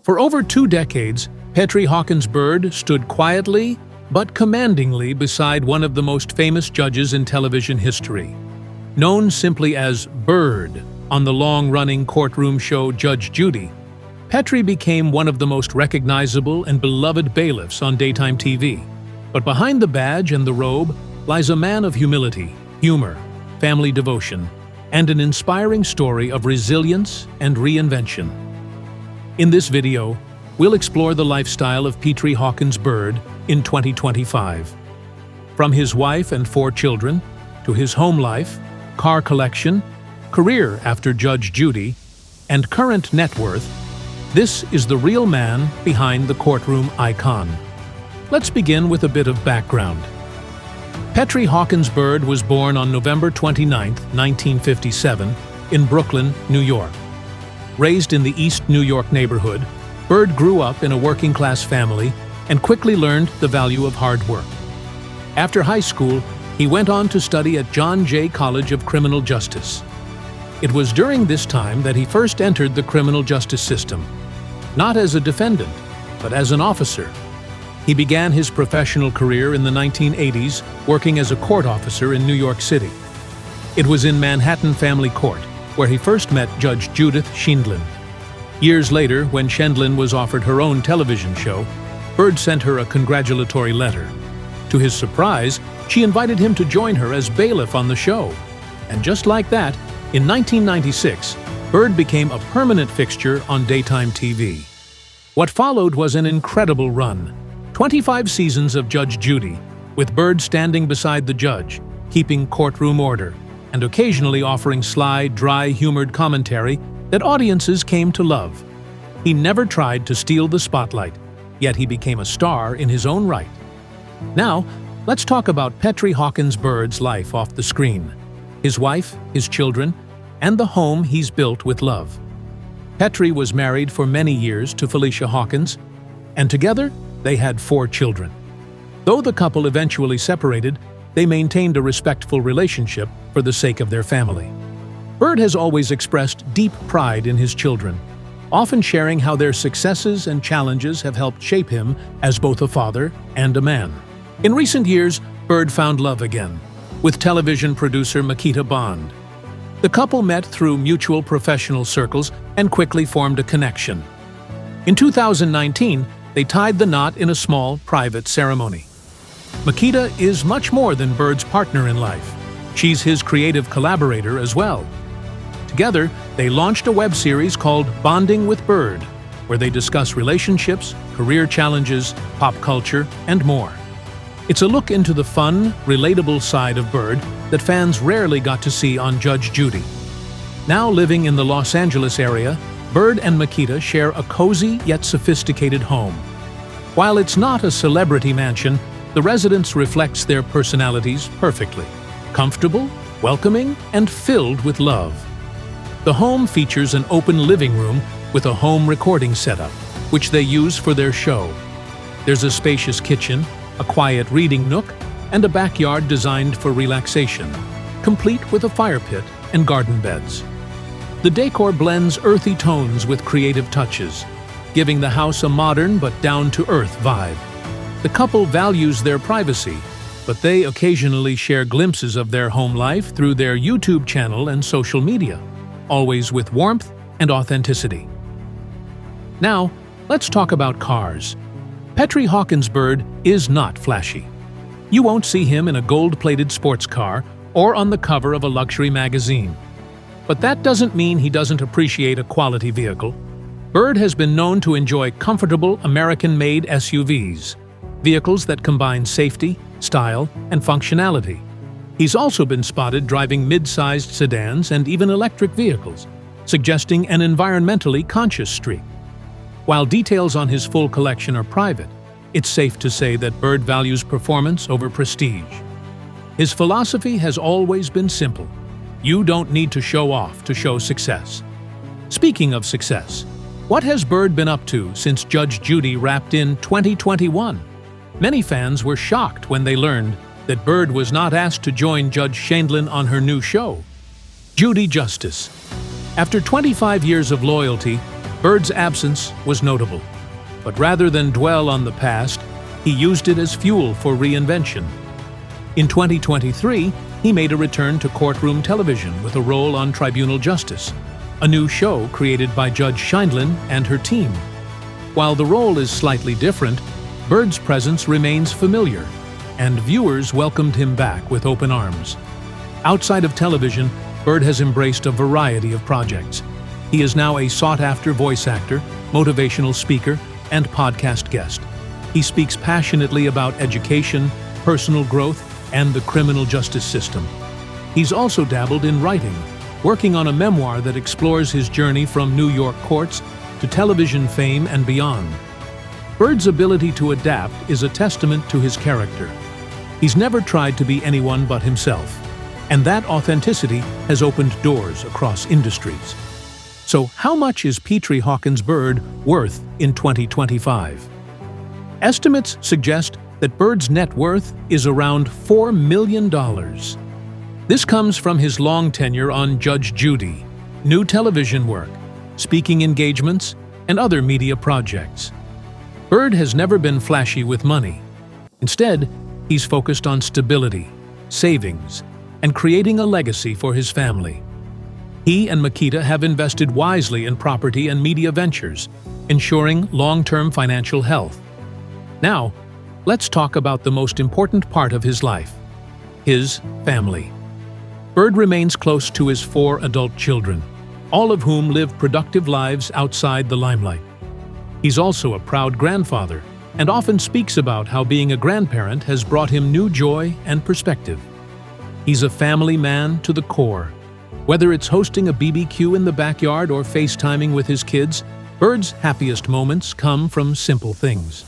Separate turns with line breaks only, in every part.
For over 2 decades, Petrie Hawkins Bird stood quietly but commandingly beside one of the most famous judges in television history. Known simply as Bird on the long-running courtroom show Judge Judy, Petrie became one of the most recognizable and beloved bailiffs on daytime TV. But behind the badge and the robe lies a man of humility, humor, family devotion, and an inspiring story of resilience and reinvention. In this video, we'll explore the lifestyle of Petrie Hawkins Bird in 2025. From his wife and 4 children, to his home life, car collection, career after Judge Judy, and current net worth, this is the real man behind the courtroom icon. Let's begin with a bit of background. Petrie Hawkins Bird was born on November 29, 1957, in Brooklyn, New York. Raised in the East New York neighborhood, Bird grew up in a working-class family and quickly learned the value of hard work. After high school, he went on to study at John Jay College of Criminal Justice. It was during this time that he first entered the criminal justice system, not as a defendant, but as an officer. He began his professional career in the 1980s working as a court officer in New York City. It was in Manhattan Family Court where he first met Judge Judith Sheindlin. Years later, when Sheindlin was offered her own television show, Bird sent her a congratulatory letter. To his surprise, she invited him to join her as bailiff on the show. And just like that, in 1996, Bird became a permanent fixture on daytime TV. What followed was an incredible run. 25 seasons of Judge Judy, with Bird standing beside the judge, keeping courtroom order, and occasionally offering sly, dry, humored commentary that audiences came to love. He never tried to steal the spotlight, yet he became a star in his own right. Now, let's talk about Petrie Hawkins Bird's life off the screen, his wife, his children, and the home he's built with love. Petrie was married for many years to Felicia Hawkins, and together they had 4 children. Though the couple eventually separated, they maintained a respectful relationship for the sake of their family. Bird has always expressed deep pride in his children, often sharing how their successes and challenges have helped shape him as both a father and a man. In recent years, Bird found love again, with television producer Makita Bond. The couple met through mutual professional circles and quickly formed a connection. In 2019, they tied the knot in a small, private ceremony. Makita is much more than Bird's partner in life. She's his creative collaborator as well. Together, they launched a web series called Bonding with Bird, where they discuss relationships, career challenges, pop culture, and more. It's a look into the fun, relatable side of Bird that fans rarely got to see on Judge Judy. Now living in the Los Angeles area, Bird and Makita share a cozy yet sophisticated home. While it's not a celebrity mansion, the residence reflects their personalities perfectly. Comfortable, welcoming, and filled with love. The home features an open living room with a home recording setup, which they use for their show. There's a spacious kitchen, a quiet reading nook, and a backyard designed for relaxation, complete with a fire pit and garden beds. The decor blends earthy tones with creative touches, giving the house a modern but down-to-earth vibe. The couple values their privacy, but they occasionally share glimpses of their home life through their YouTube channel and social media, always with warmth and authenticity. Now, let's talk about cars. Petrie Hawkins Bird is not flashy. You won't see him in a gold-plated sports car or on the cover of a luxury magazine. But that doesn't mean he doesn't appreciate a quality vehicle. Bird has been known to enjoy comfortable American-made SUVs, vehicles that combine safety, style, and functionality. He's also been spotted driving mid-sized sedans and even electric vehicles, suggesting an environmentally conscious streak. While details on his full collection are private, it's safe to say that Bird values performance over prestige. His philosophy has always been simple. You don't need to show off to show success. Speaking of success, what has Bird been up to since Judge Judy wrapped in 2021? Many fans were shocked when they learned that Bird was not asked to join Judge Sheindlin on her new show, Judy Justice. After 25 years of loyalty, Bird's absence was notable, but rather than dwell on the past, he used it as fuel for reinvention. In 2023, he made a return to courtroom television with a role on Tribunal Justice, a new show created by Judge Scheindlin and her team. While the role is slightly different, Bird's presence remains familiar, and viewers welcomed him back with open arms. Outside of television, Bird has embraced a variety of projects. He is now a sought-after voice actor, motivational speaker, and podcast guest. He speaks passionately about education, personal growth, and the criminal justice system. He's also dabbled in writing, working on a memoir that explores his journey from New York courts to television fame and beyond. Bird's ability to adapt is a testament to his character. He's never tried to be anyone but himself, and that authenticity has opened doors across industries. So how much is Petrie Hawkins Bird worth in 2025? Estimates suggest that Bird's net worth is around $4 million. This comes from his long tenure on Judge Judy, new television work, speaking engagements, and other media projects. Bird has never been flashy with money. Instead, he's focused on stability, savings, and creating a legacy for his family. He and Makita have invested wisely in property and media ventures, ensuring long-term financial health. Now, let's talk about the most important part of his life: his family. Bird remains close to his 4 adult children, all of whom live productive lives outside the limelight. He's also a proud grandfather and often speaks about how being a grandparent has brought him new joy and perspective. He's a family man to the core. Whether it's hosting a BBQ in the backyard or FaceTiming with his kids, Bird's happiest moments come from simple things.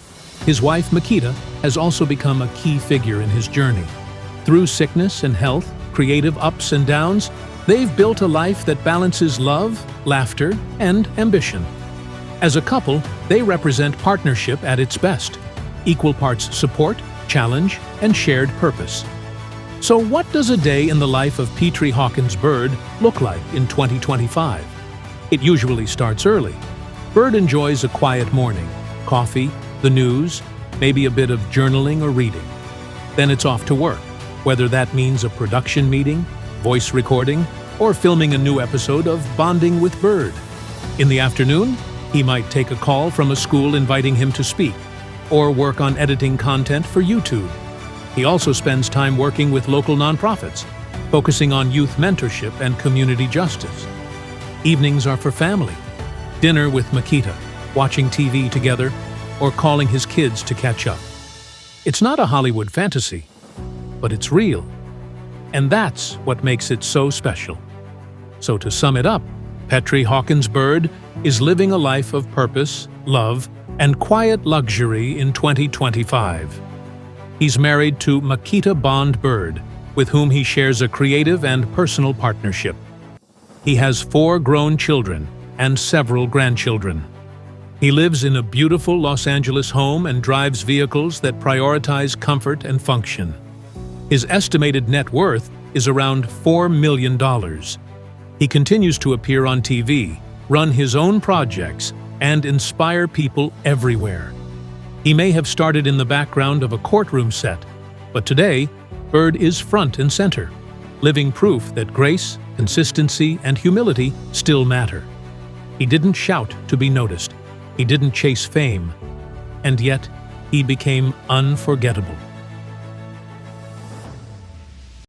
His wife, Makita, has also become a key figure in his journey. Through sickness and health, creative ups and downs, they've built a life that balances love, laughter, and ambition. As a couple, they represent partnership at its best, equal parts support, challenge, and shared purpose. So what does a day in the life of Petrie Hawkins Bird look like in 2025? It usually starts early. Bird enjoys a quiet morning, coffee, the news, maybe a bit of journaling or reading. Then it's off to work, whether that means a production meeting, voice recording, or filming a new episode of Bonding with Bird. In the afternoon, he might take a call from a school inviting him to speak, or work on editing content for YouTube. He also spends time working with local nonprofits, focusing on youth mentorship and community justice. Evenings are for family, dinner with Makita, watching TV together, or calling his kids to catch up. It's not a Hollywood fantasy, but it's real. And that's what makes it so special. So to sum it up, Petrie Hawkins Bird is living a life of purpose, love, and quiet luxury in 2025. He's married to Makita Bond Bird, with whom he shares a creative and personal partnership. He has 4 grown children and several grandchildren. He lives in a beautiful Los Angeles home and drives vehicles that prioritize comfort and function. His estimated net worth is around $4 million. He continues to appear on TV, run his own projects, and inspire people everywhere. He may have started in the background of a courtroom set, but today, Bird is front and center, living proof that grace, consistency, and humility still matter. He didn't shout to be noticed. He didn't chase fame. And yet, he became unforgettable.